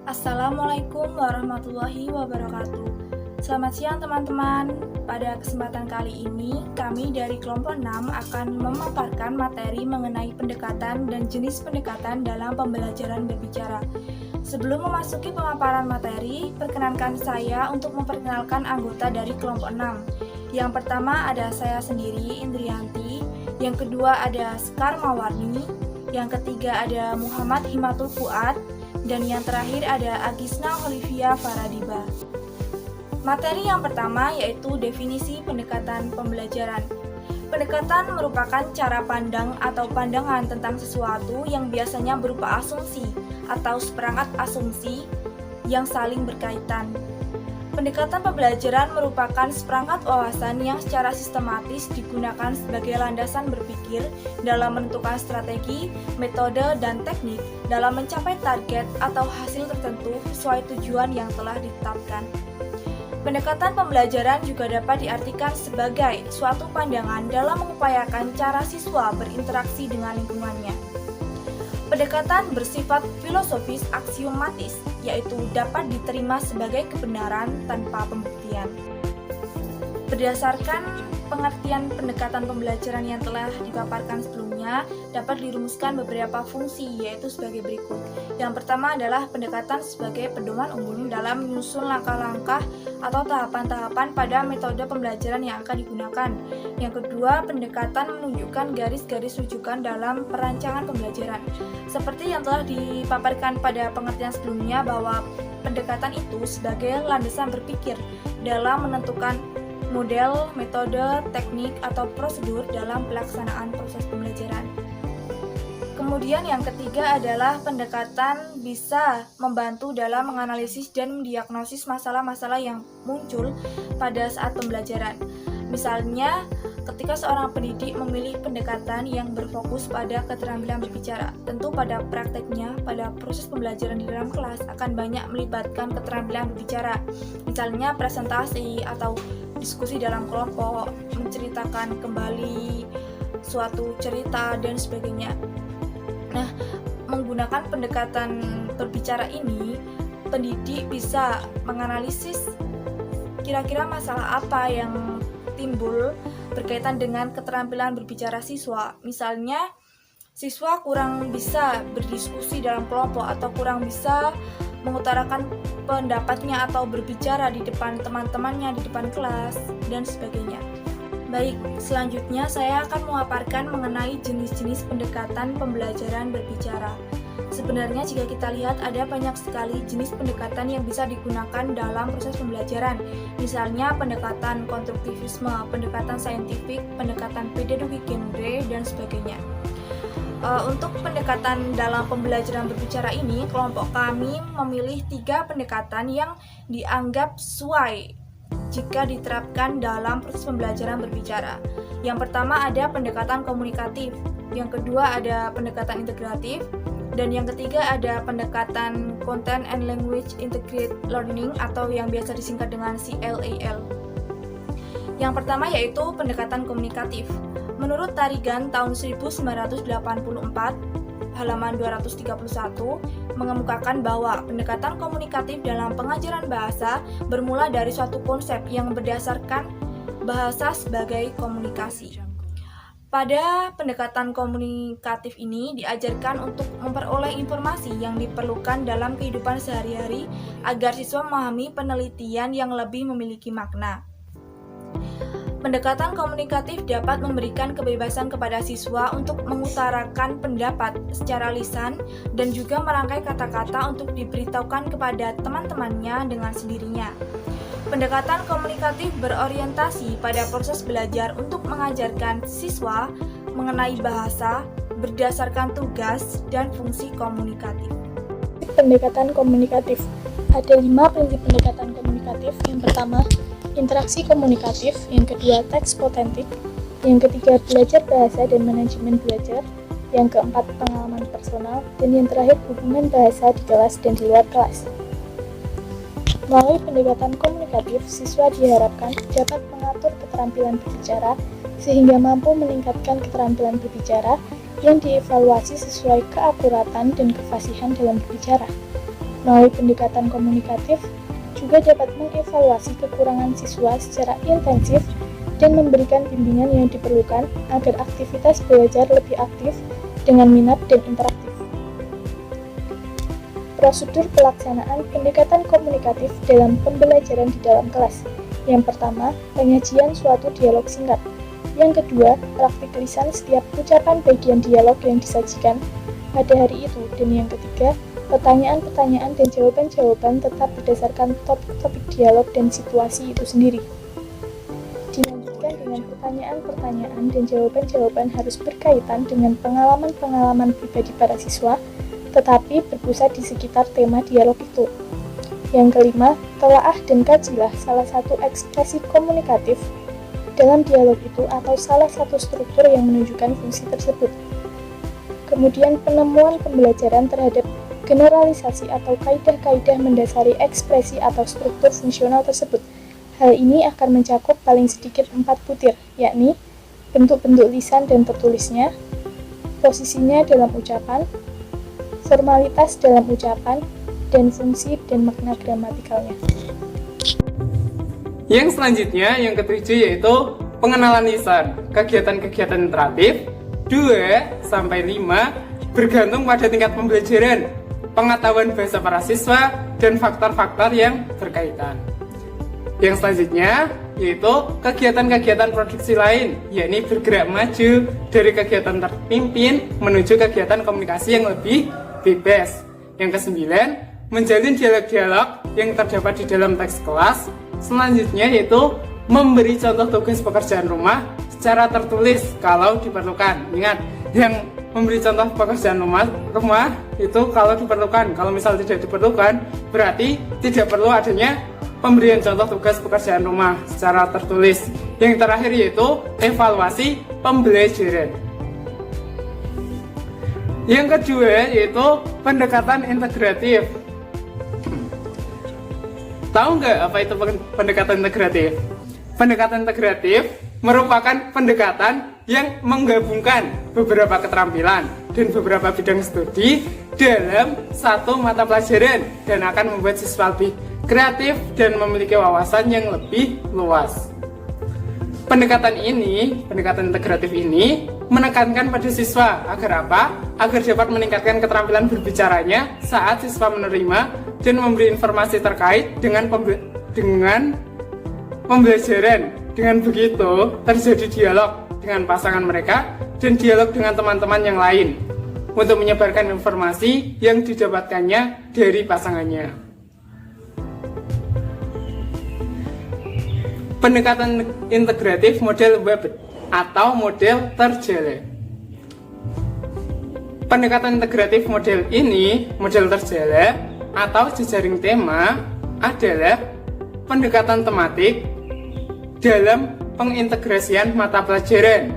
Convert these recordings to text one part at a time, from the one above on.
Assalamualaikum warahmatullahi wabarakatuh. Selamat siang teman-teman. Pada kesempatan kali ini, kami dari kelompok 6 akan memaparkan materi mengenai pendekatan dan jenis pendekatan dalam pembelajaran berbicara. Sebelum memasuki pemaparan materi, perkenankan saya untuk memperkenalkan anggota dari kelompok 6. Yang pertama ada saya sendiri, Indrianti. Yang kedua ada Sekar Mawarni. Yang ketiga ada Muhammad Himatul Fuad. Dan yang terakhir ada Agisna Olivia Faradiba. Materi yang pertama yaitu definisi pendekatan pembelajaran. Pendekatan merupakan cara pandang atau pandangan tentang sesuatu yang biasanya berupa asumsi atau seperangkat asumsi yang saling berkaitan. Pendekatan pembelajaran merupakan seperangkat wawasan yang secara sistematis digunakan sebagai landasan berpikir dalam menentukan strategi, metode, dan teknik dalam mencapai target atau hasil tertentu sesuai tujuan yang telah ditetapkan. Pendekatan pembelajaran juga dapat diartikan sebagai suatu pandangan dalam mengupayakan cara siswa berinteraksi dengan lingkungannya. Pendekatan bersifat filosofis aksiomatis, yaitu dapat diterima sebagai kebenaran tanpa pembuktian. Berdasarkan pengertian pendekatan pembelajaran yang telah dipaparkan sebelumnya, dapat dirumuskan beberapa fungsi, yaitu sebagai berikut. Yang pertama adalah pendekatan sebagai pedoman umum dalam menyusun langkah-langkah atau tahapan-tahapan pada metode pembelajaran yang akan digunakan. Yang kedua, pendekatan menunjukkan garis-garis rujukan dalam perancangan pembelajaran. Seperti yang telah dipaparkan pada pengertian sebelumnya bahwa pendekatan itu sebagai landasan berpikir dalam menentukan model, metode, teknik, atau prosedur dalam pelaksanaan proses pembelajaran. Kemudian yang ketiga adalah pendekatan bisa membantu dalam menganalisis dan mendiagnosis masalah-masalah yang muncul pada saat pembelajaran. Misalnya, ketika seorang pendidik memilih pendekatan yang berfokus pada keterampilan berbicara, tentu pada prakteknya, pada proses pembelajaran di dalam kelas akan banyak melibatkan keterampilan berbicara. Misalnya presentasi atau diskusi dalam kelompok, menceritakan kembali suatu cerita, dan sebagainya. Nah, menggunakan pendekatan berbicara ini, pendidik bisa menganalisis kira-kira masalah apa yang timbul berkaitan dengan keterampilan berbicara siswa. Misalnya, siswa kurang bisa berdiskusi dalam kelompok atau kurang bisa mengutarakan pendapatnya atau berbicara di depan teman-temannya, di depan kelas, dan sebagainya. Baik, selanjutnya saya akan memaparkan mengenai jenis-jenis pendekatan pembelajaran berbicara. Sebenarnya jika kita lihat ada banyak sekali jenis pendekatan yang bisa digunakan dalam proses pembelajaran. Misalnya pendekatan konstruktivisme, pendekatan saintifik, pendekatan pedagogi genre, dan sebagainya. Untuk pendekatan dalam pembelajaran berbicara ini, kelompok kami memilih 3 pendekatan yang dianggap sesuai jika diterapkan dalam proses pembelajaran berbicara. Yang pertama ada pendekatan komunikatif, yang kedua ada pendekatan integratif, dan yang ketiga ada pendekatan Content and Language Integrated Learning atau yang biasa disingkat dengan CLAL. Yang pertama yaitu pendekatan komunikatif. Menurut Tarigan tahun 1984, halaman 231, mengemukakan bahwa pendekatan komunikatif dalam pengajaran bahasa bermula dari suatu konsep yang berdasarkan bahasa sebagai komunikasi. Pada pendekatan komunikatif ini diajarkan untuk memperoleh informasi yang diperlukan dalam kehidupan sehari-hari agar siswa memahami penelitian yang lebih memiliki makna. Pendekatan komunikatif dapat memberikan kebebasan kepada siswa untuk mengutarakan pendapat secara lisan dan juga merangkai kata-kata untuk diberitahukan kepada teman-temannya dengan sendirinya. Pendekatan komunikatif berorientasi pada proses belajar untuk mengajarkan siswa mengenai bahasa berdasarkan tugas dan fungsi komunikatif. Pendekatan komunikatif. Ada 5 prinsip pendekatan komunikatif. Yang pertama, interaksi komunikatif. Yang kedua, teks otentik. Yang ketiga, belajar bahasa dan manajemen belajar. Yang keempat, pengalaman personal. Dan yang terakhir, hubungan bahasa di kelas dan di luar kelas. Melalui pendekatan komunikatif, siswa diharapkan dapat mengatur keterampilan berbicara sehingga mampu meningkatkan keterampilan berbicara yang dievaluasi sesuai keakuratan dan kefasihan dalam berbicara. Melalui pendekatan komunikatif, juga dapat mengevaluasi kekurangan siswa secara intensif dan memberikan bimbingan yang diperlukan agar aktivitas belajar lebih aktif dengan minat dan interaktif. Prosedur pelaksanaan pendekatan komunikatif dalam pembelajaran di dalam kelas. Yang pertama, penyajian suatu dialog singkat. Yang kedua, praktik lisan setiap ucapan bagian dialog yang disajikan pada hari itu. Dan yang ketiga, pertanyaan-pertanyaan dan jawaban-jawaban tetap berdasarkan topik-topik dialog dan situasi itu sendiri. Dilanjutkan dengan pertanyaan-pertanyaan dan jawaban-jawaban harus berkaitan dengan pengalaman-pengalaman pribadi para siswa, tetapi berpusat di sekitar tema dialog itu. Yang kelima, telaah dan kajilah salah satu ekspresi komunikatif dalam dialog itu atau salah satu struktur yang menunjukkan fungsi tersebut. Kemudian penemuan pembelajaran terhadap generalisasi atau kaidah-kaidah mendasari ekspresi atau struktur fungsional tersebut. Hal ini akan mencakup paling sedikit 4 butir, yakni bentuk-bentuk lisan dan tertulisnya, posisinya dalam ucapan, formalitas dalam ucapan, dan fungsi dan makna gramatikalnya. Yang selanjutnya, yang ketujuh yaitu pengenalan lisan. Kegiatan-kegiatan interaktif 2-5 bergantung pada tingkat pembelajaran, pengetahuan bahasa para siswa, dan faktor-faktor yang berkaitan. Yang selanjutnya yaitu kegiatan-kegiatan produksi lain, yakni bergerak maju dari kegiatan terpimpin menuju kegiatan komunikasi yang lebih bebas. Yang kesembilan, menjalin dialog-dialog yang terdapat di dalam teks kelas. Selanjutnya yaitu memberi contoh tugas pekerjaan rumah secara tertulis kalau diperlukan. Ingat, yang memberi contoh pekerjaan rumah itu kalau diperlukan. Kalau misal tidak diperlukan, berarti tidak perlu adanya pemberian contoh tugas pekerjaan rumah secara tertulis. Yang terakhir yaitu evaluasi pembelajaran. Yang kedua yaitu pendekatan integratif. Tahu nggak apa itu pendekatan integratif? Pendekatan integratif merupakan pendekatan yang menggabungkan beberapa keterampilan dan beberapa bidang studi dalam satu mata pelajaran dan akan membuat siswa lebih kreatif dan memiliki wawasan yang lebih luas. Pendekatan integratif ini menekankan pada siswa agar apa? Agar dapat meningkatkan keterampilan berbicaranya saat siswa menerima dan memberi informasi terkait dengan pembelajaran. Dengan begitu, terjadi dialog dengan pasangan mereka dan dialog dengan teman-teman yang lain untuk menyebarkan informasi yang didapatkannya dari pasangannya. Pendekatan integratif model web atau model terjala. Pendekatan integratif model terjala atau jejaring tema adalah pendekatan tematik dalam pengintegrasian mata pelajaran.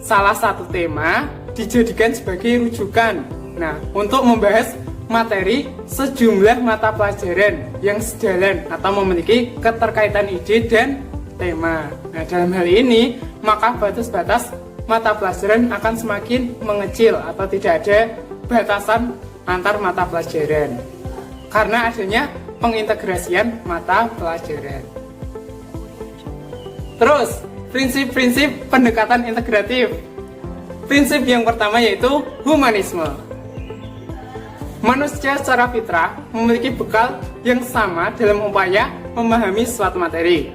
Salah satu tema dijadikan sebagai rujukan. Nah, untuk membahas materi sejumlah mata pelajaran yang sejalan atau memiliki keterkaitan ide dan tema. Nah, dalam hal ini, maka batas-batas mata pelajaran akan semakin mengecil atau tidak ada batasan antar mata pelajaran karena adanya pengintegrasian mata pelajaran. Terus, prinsip-prinsip pendekatan integratif. Prinsip yang pertama yaitu humanisme. Manusia secara fitrah memiliki bekal yang sama dalam upaya memahami suatu materi.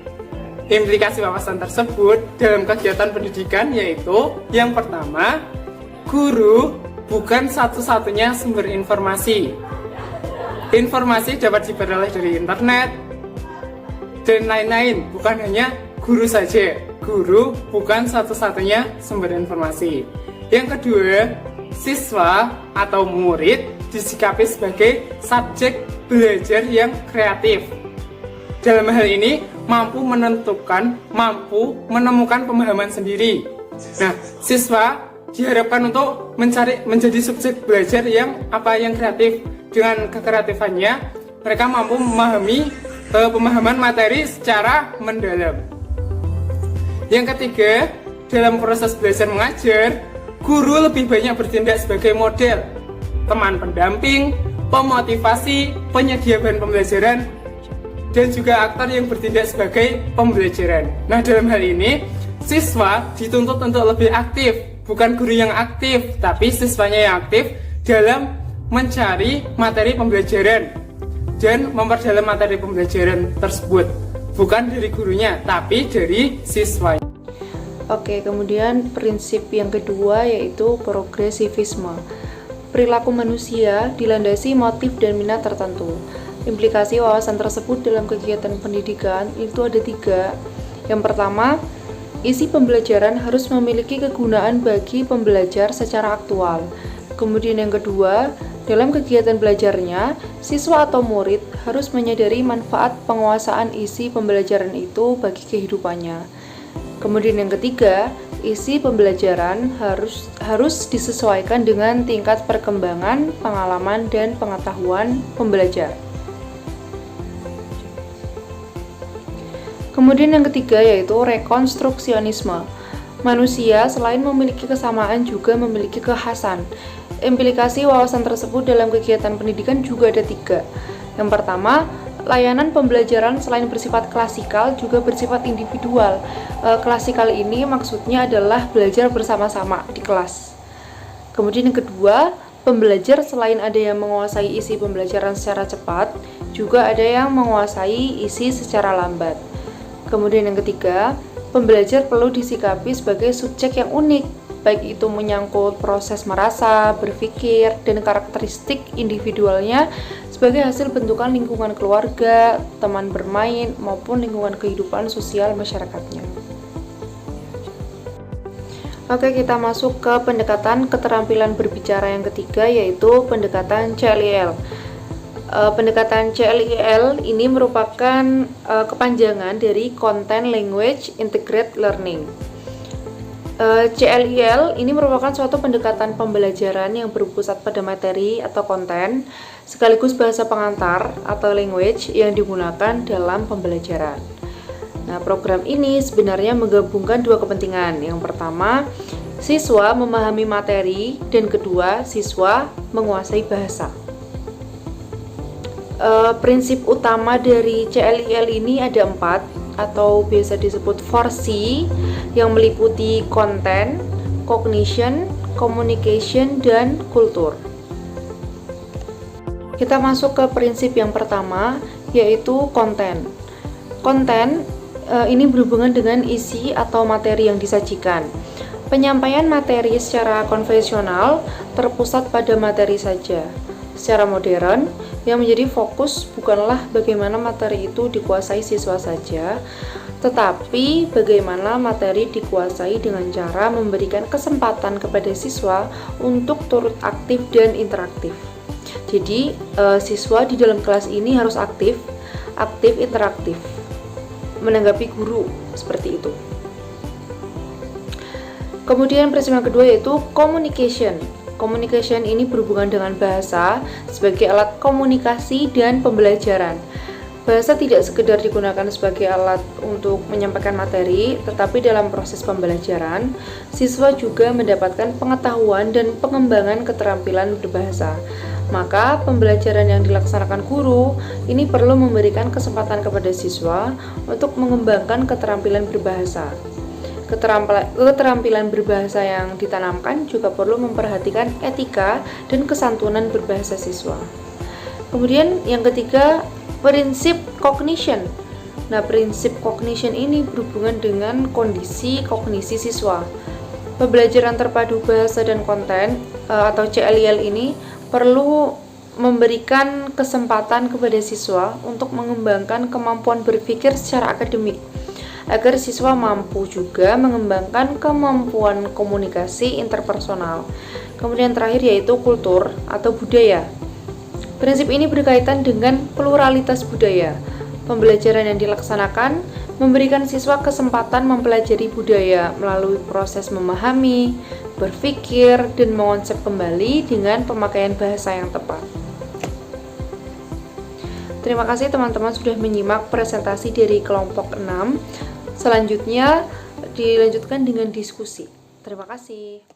Implikasi wawasan tersebut dalam kegiatan pendidikan yaitu yang pertama, guru bukan satu-satunya sumber informasi. Informasi dapat diperoleh dari internet dan lain-lain, bukan hanya guru saja. Guru bukan satu-satunya sumber informasi. Yang kedua, siswa atau murid disikapi sebagai subjek belajar yang kreatif. Dalam hal ini, mampu menemukan pemahaman sendiri. Nah, siswa diharapkan untuk menjadi subjek belajar yang kreatif. Dengan kekreatifannya, mereka mampu memahami pemahaman materi secara mendalam. Yang ketiga, dalam proses belajar mengajar, guru lebih banyak bertindak sebagai model, teman pendamping, pemotivasi, penyedia bahan pembelajaran, dan juga aktor yang bertindak sebagai pembelajaran. Nah, dalam hal ini, siswa dituntut untuk lebih aktif, bukan guru yang aktif, tapi siswanya yang aktif dalam mencari materi pembelajaran dan memperdalam materi pembelajaran tersebut, bukan dari gurunya, tapi dari siswa. Oke, kemudian prinsip yang kedua yaitu progresivisme. Perilaku manusia dilandasi motif dan minat tertentu. Implikasi wawasan tersebut dalam kegiatan pendidikan itu ada 3. Yang pertama, isi pembelajaran harus memiliki kegunaan bagi pembelajar secara aktual. Kemudian yang kedua, dalam kegiatan belajarnya, siswa atau murid harus menyadari manfaat penguasaan isi pembelajaran itu bagi kehidupannya. Kemudian yang ketiga, isi pembelajaran harus disesuaikan dengan tingkat perkembangan, pengalaman, dan pengetahuan pembelajar. Kemudian yang ketiga yaitu rekonstruksionisme. Manusia selain memiliki kesamaan juga memiliki kekhasan. Implikasi wawasan tersebut dalam kegiatan pendidikan juga ada 3. Yang pertama, layanan pembelajaran selain bersifat klasikal juga bersifat individual. Klasikal ini maksudnya adalah belajar bersama-sama di kelas. Kemudian yang kedua, pembelajar selain ada yang menguasai isi pembelajaran secara cepat, juga ada yang menguasai isi secara lambat. Kemudian yang ketiga, pembelajar perlu disikapi sebagai subjek yang unik, baik itu menyangkut proses merasa, berpikir, dan karakteristik individualnya sebagai hasil bentukan lingkungan keluarga, teman bermain, maupun lingkungan kehidupan sosial masyarakatnya. Oke, kita masuk ke pendekatan keterampilan berbicara yang ketiga, yaitu pendekatan CLIL. Pendekatan CLIL ini merupakan kepanjangan dari Content Language Integrated Learning. CLIL ini merupakan suatu pendekatan pembelajaran yang berpusat pada materi atau konten, sekaligus bahasa pengantar atau language yang digunakan dalam pembelajaran. Nah, program ini sebenarnya menggabungkan 2 kepentingan. Yang pertama, siswa memahami materi, dan kedua, siswa menguasai bahasa. Prinsip utama dari CLIL ini ada 4, atau biasa disebut 4C, yang meliputi konten, cognition, communication, dan kultur. Kita masuk ke prinsip yang pertama, yaitu konten. Konten ini berhubungan dengan isi atau materi yang disajikan. Penyampaian materi secara konvensional terpusat pada materi saja. Secara modern, yang menjadi fokus bukanlah bagaimana materi itu dikuasai siswa saja, tetapi bagaimana materi dikuasai dengan cara memberikan kesempatan kepada siswa untuk turut aktif dan interaktif. Jadi, siswa di dalam kelas ini harus aktif interaktif, menanggapi guru, seperti itu. Kemudian prinsip yang kedua yaitu communication. Communication ini berhubungan dengan bahasa sebagai alat komunikasi dan pembelajaran. Bahasa tidak sekedar digunakan sebagai alat untuk menyampaikan materi, tetapi dalam proses pembelajaran, siswa juga mendapatkan pengetahuan dan pengembangan keterampilan berbahasa. Maka, pembelajaran yang dilaksanakan guru ini perlu memberikan kesempatan kepada siswa untuk mengembangkan keterampilan berbahasa. Keterampilan berbahasa yang ditanamkan juga perlu memperhatikan etika dan kesantunan berbahasa siswa. Kemudian yang ketiga, prinsip cognition. Nah, prinsip cognition ini berhubungan dengan kondisi kognisi siswa. Pembelajaran terpadu bahasa dan konten atau CLIL ini perlu memberikan kesempatan kepada siswa untuk mengembangkan kemampuan berpikir secara akademik, agar siswa mampu juga mengembangkan kemampuan komunikasi interpersonal. Kemudian terakhir yaitu kultur atau budaya. Prinsip ini berkaitan dengan pluralitas budaya. Pembelajaran yang dilaksanakan memberikan siswa kesempatan mempelajari budaya melalui proses memahami, berpikir, dan mengonsep kembali dengan pemakaian bahasa yang tepat. Terima kasih teman-teman sudah menyimak presentasi dari kelompok 6. Selanjutnya dilanjutkan dengan diskusi. Terima kasih.